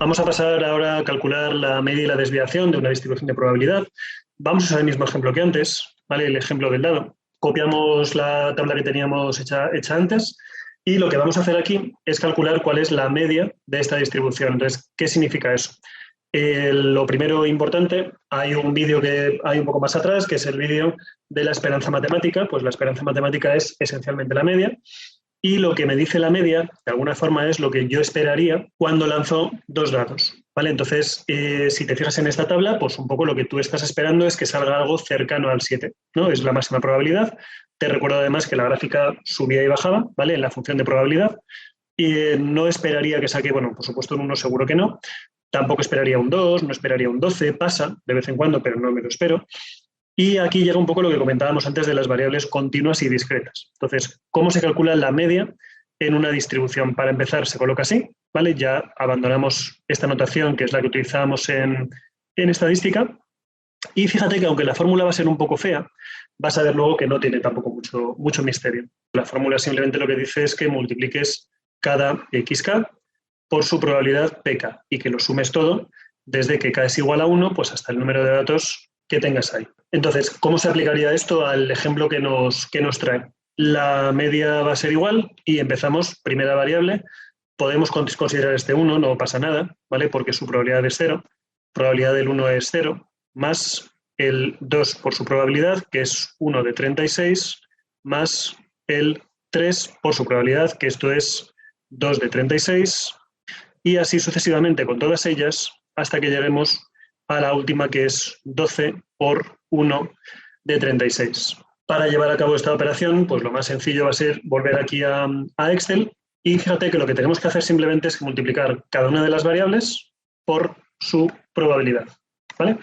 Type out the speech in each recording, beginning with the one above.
Vamos a pasar ahora a calcular la media y la desviación de una distribución de probabilidad. Vamos a usar el mismo ejemplo que antes, ¿vale? El ejemplo del dado. Copiamos la tabla que teníamos hecha antes y lo que vamos a hacer aquí es calcular cuál es la media de esta distribución. Entonces, ¿qué significa eso? Lo primero importante, hay un vídeo que hay un poco más atrás, que es el vídeo de la esperanza matemática. Pues la esperanza matemática es esencialmente la media. Y lo que me dice la media, de alguna forma, es lo que yo esperaría cuando lanzo dos datos, ¿vale? Entonces, si te fijas en esta tabla, pues un poco lo que tú estás esperando es que salga algo cercano al 7, ¿no? Es la máxima probabilidad. Te recuerdo además que la gráfica subía y bajaba, ¿vale? En la función de probabilidad. Y no esperaría que saque, bueno, por supuesto un 1 seguro que no. Tampoco esperaría un 2, no esperaría un 12, pasa de vez en cuando, pero no me lo espero. Y aquí llega un poco lo que comentábamos antes de las variables continuas y discretas. Entonces, ¿cómo se calcula la media en una distribución? Para empezar, se coloca así, ¿vale? Ya abandonamos esta notación, que es la que utilizábamos en estadística. Y fíjate que aunque la fórmula va a ser un poco fea, vas a ver luego que no tiene tampoco mucho misterio. La fórmula simplemente lo que dice es que multipliques cada xk por su probabilidad pk y que lo sumes todo desde que k es igual a 1 pues hasta el número de datos que tengas ahí. Entonces, ¿cómo se aplicaría esto al ejemplo que nos trae? La media va a ser igual y empezamos, primera variable, podemos considerar este 1, no pasa nada, ¿vale? Porque su probabilidad es 0, probabilidad del 1 es 0, más el 2 por su probabilidad, que es 1 de 36, más el 3 por su probabilidad, que esto es 2 de 36, y así sucesivamente con todas ellas hasta que lleguemos a la última, que es 12 por 1 de 36. Para llevar a cabo esta operación, pues lo más sencillo va a ser volver aquí a Excel y fíjate que lo que tenemos que hacer simplemente es multiplicar cada una de las variables por su probabilidad, ¿vale?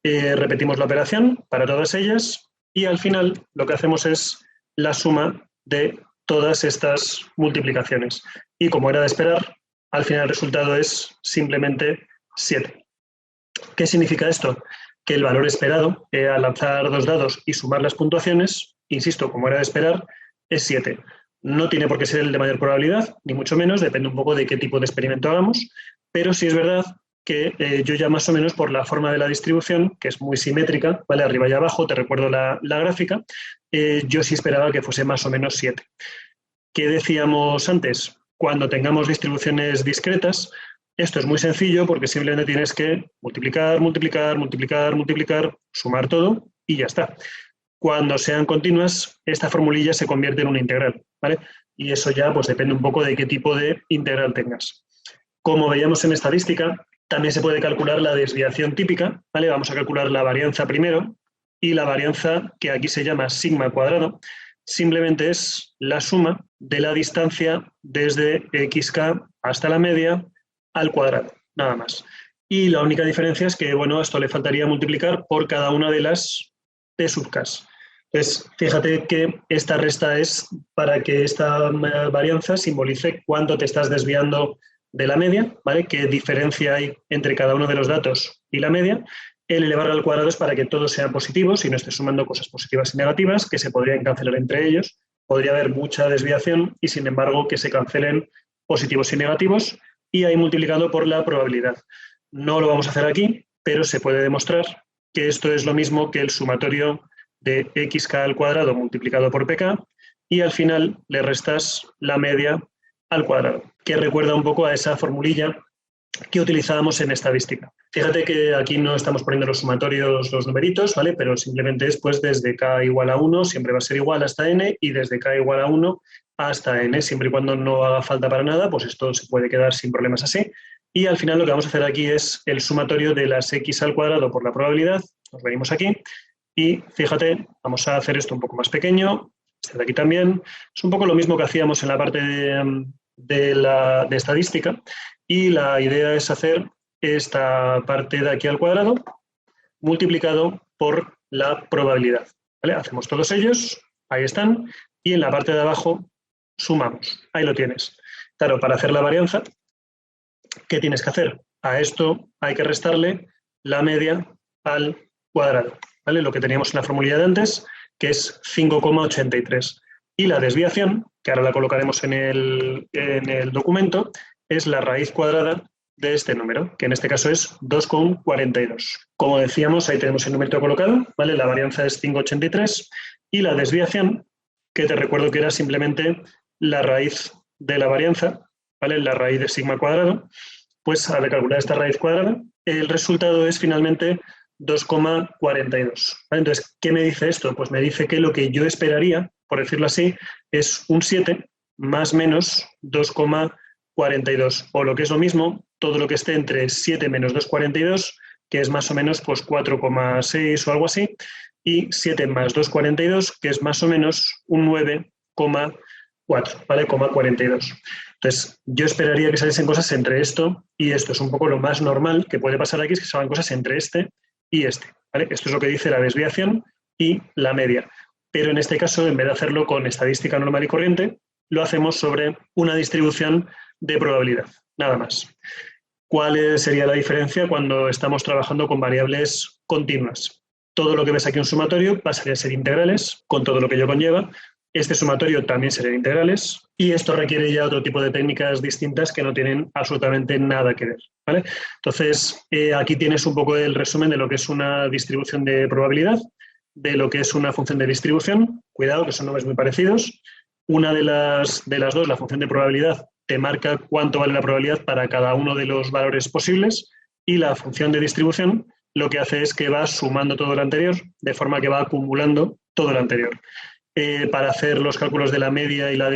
Repetimos la operación para todas ellas y al final lo que hacemos es la suma de todas estas multiplicaciones. Y como era de esperar, al final el resultado es simplemente 7. ¿Qué significa esto? Que el valor esperado al lanzar dos dados y sumar las puntuaciones, insisto, como era de esperar, es 7. No tiene por qué ser el de mayor probabilidad, ni mucho menos, depende un poco de qué tipo de experimento hagamos, pero sí es verdad que yo ya más o menos por la forma de la distribución, que es muy simétrica, ¿vale? Arriba y abajo, te recuerdo la gráfica, yo sí esperaba que fuese más o menos 7. ¿Qué decíamos antes? Cuando tengamos distribuciones discretas, esto es muy sencillo porque simplemente tienes que multiplicar, multiplicar, multiplicar, multiplicar, sumar todo y ya está. Cuando sean continuas, esta formulilla se convierte en una integral, ¿vale? Y eso ya pues depende un poco de qué tipo de integral tengas. Como veíamos en estadística, también se puede calcular la desviación típica, ¿vale? Vamos a calcular la varianza primero y la varianza, que aquí se llama sigma cuadrado, simplemente es la suma de la distancia desde xk hasta la media al cuadrado, nada más. Y la única diferencia es que, bueno, esto le faltaría multiplicar por cada una de las t sub k. Entonces, fíjate que esta resta es para que esta varianza simbolice cuánto te estás desviando de la media, ¿vale? Qué diferencia hay entre cada uno de los datos y la media. El elevar al cuadrado es para que todos sean positivos y no estés sumando cosas positivas y negativas que se podrían cancelar entre ellos. Podría haber mucha desviación y, sin embargo, que se cancelen positivos y negativos y ahí multiplicado por la probabilidad. No lo vamos a hacer aquí, pero se puede demostrar que esto es lo mismo que el sumatorio de xk al cuadrado multiplicado por pk y al final le restas la media al cuadrado, que recuerda un poco a esa formulilla que utilizábamos en estadística. Fíjate que aquí no estamos poniendo los sumatorios, los numeritos, ¿vale? Pero simplemente es pues desde k igual a 1 siempre va a ser igual hasta n y desde k igual a 1 hasta n, siempre y cuando no haga falta para nada, pues esto se puede quedar sin problemas así. Y al final lo que vamos a hacer aquí es el sumatorio de las x al cuadrado por la probabilidad. Nos venimos aquí y fíjate, vamos a hacer esto un poco más pequeño, este de aquí también. Es un poco lo mismo que hacíamos en la parte de estadística y la idea es hacer esta parte de aquí al cuadrado multiplicado por la probabilidad, ¿vale? Hacemos todos ellos, ahí están, y en la parte de abajo sumamos. Ahí lo tienes. Claro, para hacer la varianza, ¿qué tienes que hacer? A esto hay que restarle la media al cuadrado, ¿vale? Lo que teníamos en la formulilla de antes, que es 5,83. Y la desviación, que ahora la colocaremos en el documento, es la raíz cuadrada de este número, que en este caso es 2,42. Como decíamos, ahí tenemos el numerito colocado, ¿vale? La varianza es 5,83 y la desviación, que te recuerdo que era simplemente la raíz de la varianza, ¿vale? La raíz de sigma cuadrado, pues al calcular esta raíz cuadrada, el resultado es finalmente 2,42. ¿Vale? Entonces, ¿qué me dice esto? Pues me dice que lo que yo esperaría, por decirlo así, es un 7 más menos 2,42. O lo que es lo mismo, todo lo que esté entre 7 menos 2,42, que es más o menos pues 4,6 o algo así, y 7 más 2,42, que es más o menos un 9,4, ¿vale? 42. Entonces, yo esperaría que saliesen cosas entre esto y esto. Es un poco lo más normal que puede pasar aquí, es que salgan cosas entre este y este, ¿vale? Esto es lo que dice la desviación y la media. Pero en este caso, en vez de hacerlo con estadística normal y corriente, lo hacemos sobre una distribución de probabilidad, nada más. ¿Cuál sería la diferencia cuando estamos trabajando con variables continuas? Todo lo que ves aquí en sumatorio pasaría a ser integrales, con todo lo que ello conlleva. Este sumatorio también sería integrales y esto requiere ya otro tipo de técnicas distintas que no tienen absolutamente nada que ver, ¿vale? Entonces, aquí tienes un poco el resumen de lo que es una distribución de probabilidad, de lo que es una función de distribución. Cuidado, que son nombres muy parecidos. Una de las dos, la función de probabilidad, te marca cuánto vale la probabilidad para cada uno de los valores posibles y la función de distribución lo que hace es que va sumando todo lo anterior, de forma que va acumulando todo lo anterior. Para hacer los cálculos de la media y la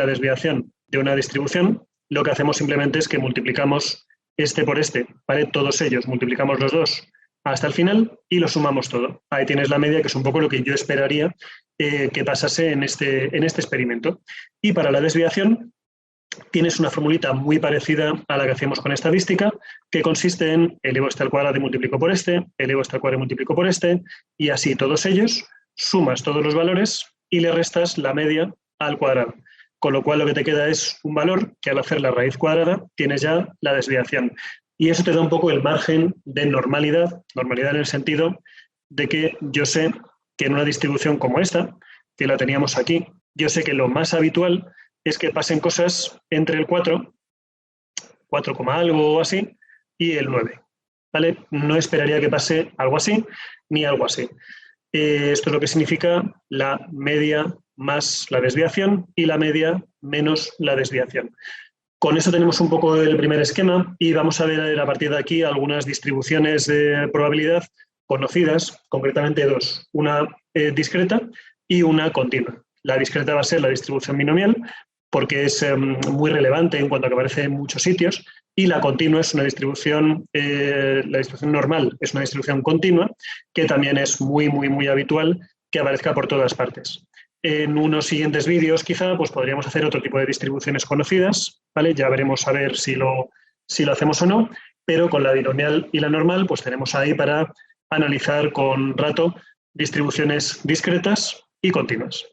desviación de una distribución, lo que hacemos simplemente es que multiplicamos este por este, ¿vale? Todos ellos, multiplicamos los dos hasta el final y lo sumamos todo. Ahí tienes la media, que es un poco lo que yo esperaría que pasase en este experimento. Y para la desviación tienes una formulita muy parecida a la que hacíamos con estadística, que consiste en elevo este al cuadrado y multiplico por este, elevo este al cuadrado y multiplico por este, y así todos ellos, sumas todos los valores y le restas la media al cuadrado. Con lo cual lo que te queda es un valor que al hacer la raíz cuadrada tienes ya la desviación. Y eso te da un poco el margen de normalidad en el sentido de que yo sé que en una distribución como esta, que la teníamos aquí, yo sé que lo más habitual es que pasen cosas entre el 4, 4, algo o así, y el 9. ¿Vale? No esperaría que pase algo así ni algo así. Esto es lo que significa la media más la desviación y la media menos la desviación. Con eso tenemos un poco el primer esquema y vamos a ver a partir de aquí algunas distribuciones de probabilidad conocidas, concretamente dos, una discreta y una continua. La discreta va a ser la distribución binomial porque es muy relevante en cuanto a que aparece en muchos sitios, y la continua es una distribución, la distribución normal es una distribución continua que también es muy, muy, muy habitual que aparezca por todas partes. En unos siguientes vídeos quizá pues podríamos hacer otro tipo de distribuciones conocidas, ¿vale? Ya veremos a ver si lo hacemos o no, pero con la binomial y la normal pues tenemos ahí para analizar con rato distribuciones discretas y continuas.